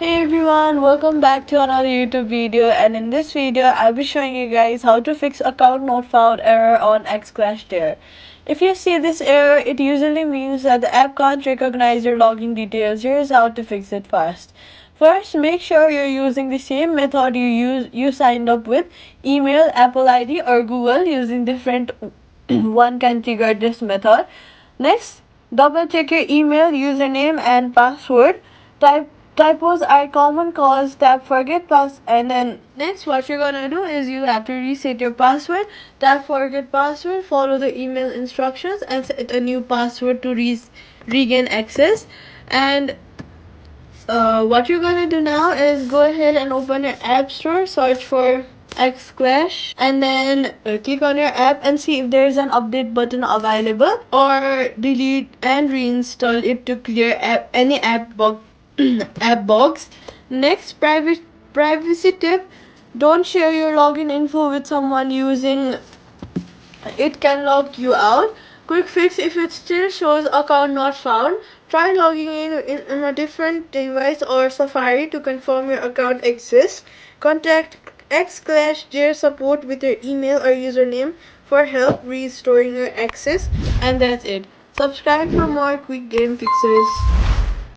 Hey everyone, welcome back to another YouTube video, and in this video I'll be showing you guys how to fix account not found error on Xclash. If you see this error, it usually means that the app can't recognize your login details. Here's how to fix it fast. First, make sure you're using the same method you signed up with: email, Apple ID, or Google. Using different one can trigger this method. Next, double check your email, username, and password. Typos are common cause tap forget pass, and then next what you're gonna do is you have to reset your password. Tap forget password, follow the email instructions, and set a new password to regain access. And what you're gonna do now is go ahead and open your app store, search for Xclash, and then click on your app and see if there is an update button available, or delete and reinstall it to clear any app app box. Next, privacy tip: don't share your login info with someone using it can lock you out. Quick fix: if it still shows account not found, try logging in a different device or Safari to confirm your account exists. Contact Xclash Gear support with your email or username for help restoring your access. And that's it. Subscribe for more quick game fixes.